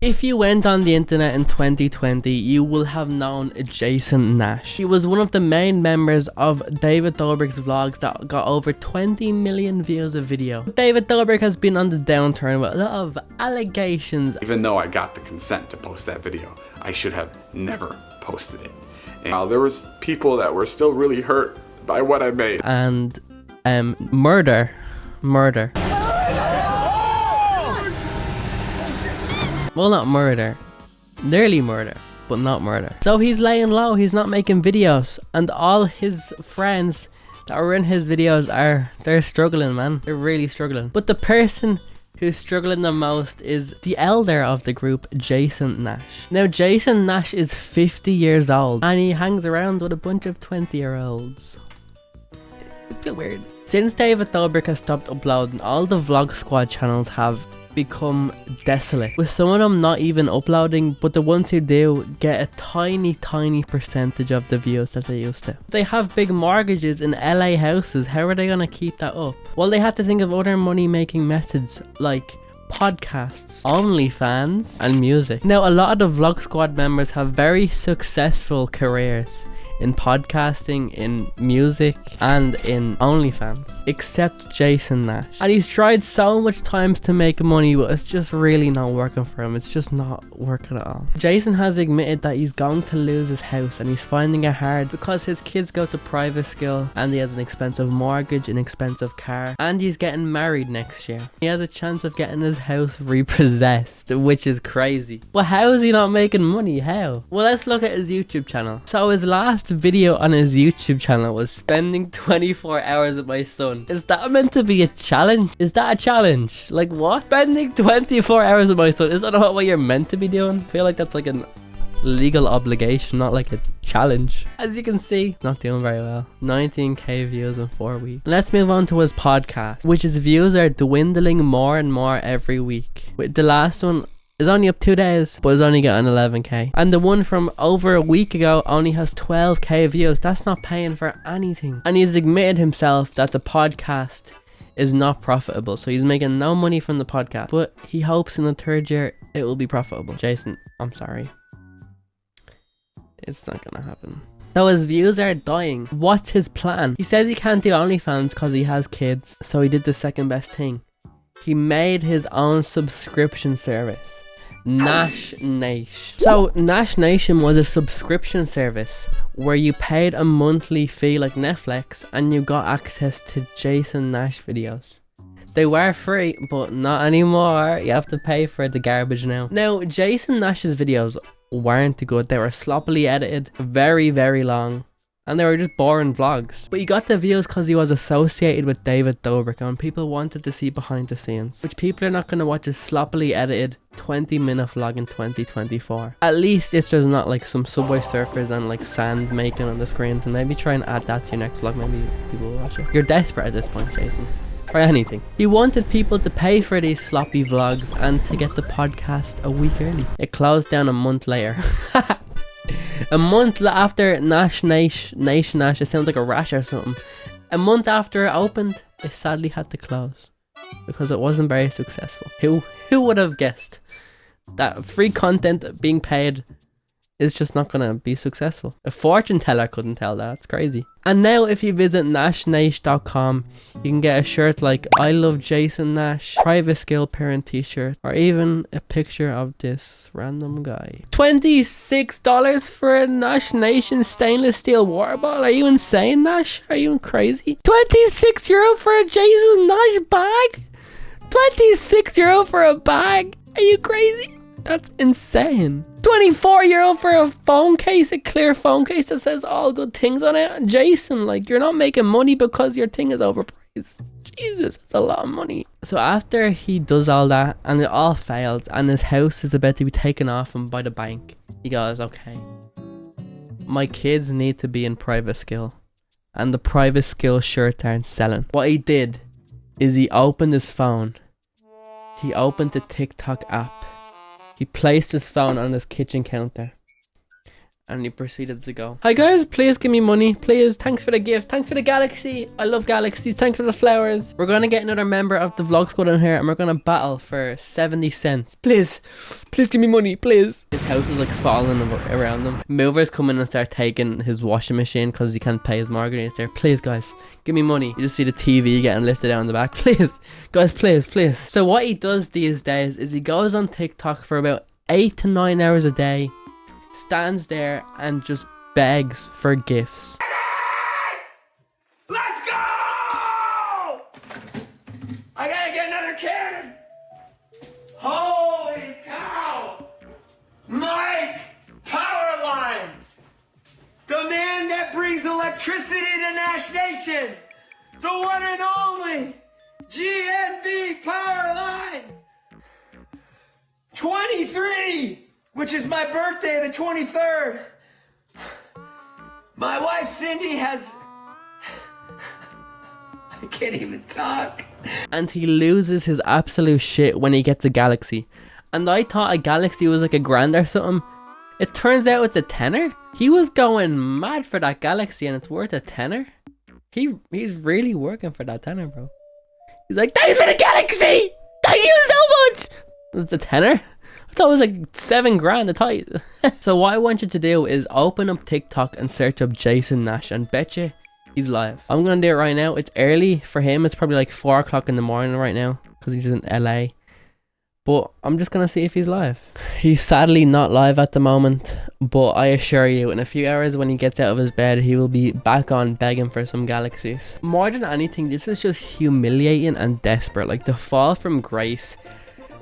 If you went on the internet in 2020, you will have known Jason Nash. He was one of the main members of David Dobrik's vlogs that got over 20 million views a video. David Dobrik has been on the downturn with a lot of allegations. Even though I got the consent to post that video, I should have never posted it. And there was people that were still really hurt by what I made. And murder. Well, not murder. Nearly murder, but not murder. So he's laying low, he's not making videos. And all his friends that were in his videos they're struggling, man. They're really struggling. But the person who's struggling the most is the elder of the group, Jason Nash. Now, Jason Nash is 50 years old and he hangs around with a bunch of 20-year-olds. It's too weird. Since David Dobrik has stopped uploading, all the Vlog Squad channels have become desolate, with some of them not even uploading, but the ones who do get a tiny percentage of the views that they used to. They have big mortgages in LA houses. How are they gonna keep that up? Well, they had to think of other money making methods like podcasts, OnlyFans and music. Now, a lot of the Vlog Squad members have very successful careers in podcasting, in music, and in OnlyFans, except Jason Nash. And he's tried so much times to make money, but it's just really not working for him. It's just not working at all. Jason has admitted that he's going to lose his house and he's finding it hard because his kids go to private school and he has an expensive mortgage, an expensive car, and he's getting married next year. He has a chance of getting his house repossessed, which is crazy. But how is he not making money? How? Well, let's look at his YouTube channel. So his last video on his YouTube channel was spending 24 hours with my son. Is that meant to be a challenge? Is that a challenge? Like what? Spending 24 hours with my son, is that not what you're meant to be doing? I feel like that's like an legal obligation, not like a challenge. As you can see, not doing very well. 19k views in 4 weeks. Let's move on to his podcast, which his views are dwindling more and more every week. With the last one is only up 2 days, but it's only getting 11k. And the one from over a week ago only has 12k views. That's not paying for anything. And he's admitted himself that the podcast is not profitable. So he's making no money from the podcast. But he hopes in the 3rd year it will be profitable. Jason, I'm sorry. It's not gonna happen. So his views are dying. What's his plan? He says he can't do OnlyFans because he has kids. So he did the second best thing. He made his own subscription service. Nash Nation. So Nash Nation was a subscription service where you paid a monthly fee like Netflix and you got access to Jason Nash videos. They were free, but not anymore. You have to pay for the garbage now. Now, Jason Nash's videos weren't good. They were sloppily edited, very long, and they were just boring vlogs. But he got the views because he was associated with David Dobrik and people wanted to see behind the scenes, which people are not going to watch a sloppily edited 20-minute vlog in 2024. At least if there's not like some Subway Surfers and like sand making on the screens, and maybe try and add that to your next vlog. Maybe people will watch it. You're desperate at this point, Jason. Try anything. He wanted people to pay for these sloppy vlogs and to get the podcast a week early. It closed down a month later. A month after Nation Nash, it sounds like a rash or something. A month after it opened, it sadly had to close because it wasn't very successful. Who would have guessed that free content being paid is just not gonna be successful? A fortune teller couldn't tell that. It's crazy. And now if you visit nashnation.com, you can get a shirt like I love Jason Nash, private skill parent t-shirt, or even a picture of this random guy. $26 for a Nash Nation stainless steel water bottle? Are you insane, Nash? Are you crazy? €26 for a Jason Nash bag? €26 for a bag? Are you crazy? That's insane. €24 for a phone case, a clear phone case that says all good things on it. Jason, like, you're not making money because your thing is overpriced. Jesus, that's a lot of money. So after he does all that and it all fails and his house is about to be taken off him by the bank, he goes, okay, my kids need to be in private skill and the private skill shirts aren't selling. What he did is he opened his phone. He opened the TikTok app. He placed his phone on his kitchen counter And he proceeded to go, "Hi guys, please give me money, please. Thanks for the gift. Thanks for the galaxy. I love galaxies. Thanks for the flowers. We're gonna get another member of the vlog squad in here and we're gonna battle for 70 cents. Please give me money, please." His house was like falling around him. Movers come in and start taking his washing machine because he can't pay his mortgage. He's there, "Please guys, give me money." You just see the TV getting lifted out in the back. "Please guys, please." So what he does these days is he goes on TikTok for about 8 to 9 hours a day, stands there and just begs for gifts. Let's go! I gotta get another cannon. Holy cow! Mike Powerline, the man that brings electricity to Nash Nation, the one and only GNB Powerline. 23, which is my birthday, the 23rd. My wife Cindy has... I can't even talk. And he loses his absolute shit when he gets a galaxy. And I thought a galaxy was like a grand or something. It turns out it's a tenner. He was going mad for that galaxy and it's worth a tenner. He's really working for that tenner, bro. He's like, "Thanks for the galaxy! Thank you so much!" It's a tenner? I thought it was like 7 grand a tight. So what I want you to do is open up TikTok and search up Jason Nash and bet you he's live. I'm gonna do it right now. It's early for him. It's probably like 4 o'clock in the morning right now because he's in LA. But I'm just gonna see if he's live. He's sadly not live at the moment, but I assure you in a few hours when he gets out of his bed, he will be back on begging for some galaxies. More than anything, this is just humiliating and desperate. Like the fall from grace.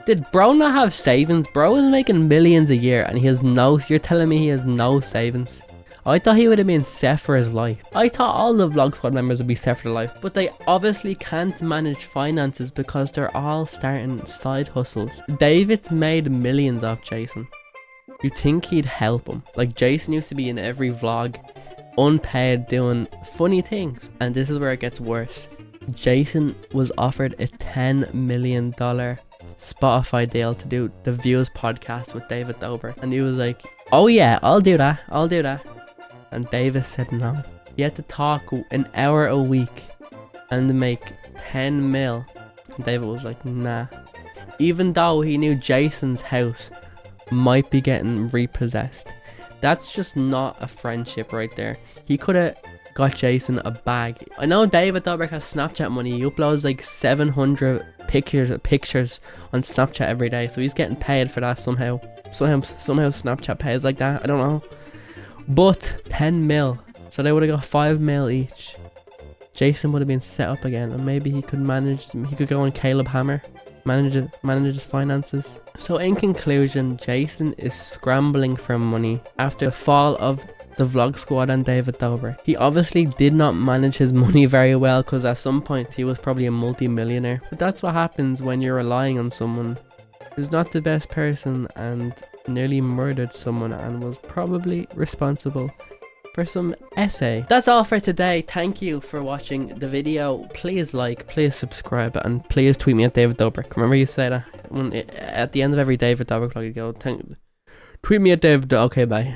Did bro not have savings? Bro is making millions a year and he has no... You're telling me he has no savings? I thought he would have been set for his life. I thought all the vlog squad members would be set for their life. But they obviously can't manage finances because they're all starting side hustles. David's made millions off Jason. You think he'd help him? Like Jason used to be in every vlog, unpaid, doing funny things. And this is where it gets worse. Jason was offered a $10 million Spotify deal to do the Views podcast with David Dobrik, and he was like, "Oh yeah, I'll do that. And David said no. He had to talk an hour a week and make 10 mil. And David was like, nah. Even though he knew Jason's house might be getting repossessed. That's just not a friendship right there. He could have got Jason a bag. I know David Dobrik has Snapchat money. He uploads like 700 pictures on Snapchat every day, so he's getting paid for that somehow. Somehow Snapchat pays like that. I don't know. But 10 mil, so they would have got 5 mil each. Jason would have been set up again, and maybe he could manage. He could go on Caleb Hammer, manage his finances. So in conclusion, Jason is scrambling for money after the fall of the vlog squad and David Dobrik. He obviously did not manage his money very well because at some point he was probably a multi-millionaire. But that's what happens when you're relying on someone who's not the best person and nearly murdered someone and was probably responsible for some essay. That's all for today. Thank you for watching the video. Please like, please subscribe, and please tweet me at David Dobrik. Remember you say that at the end of every David Dobrik vlog, you go, tweet me at David. Okay, bye.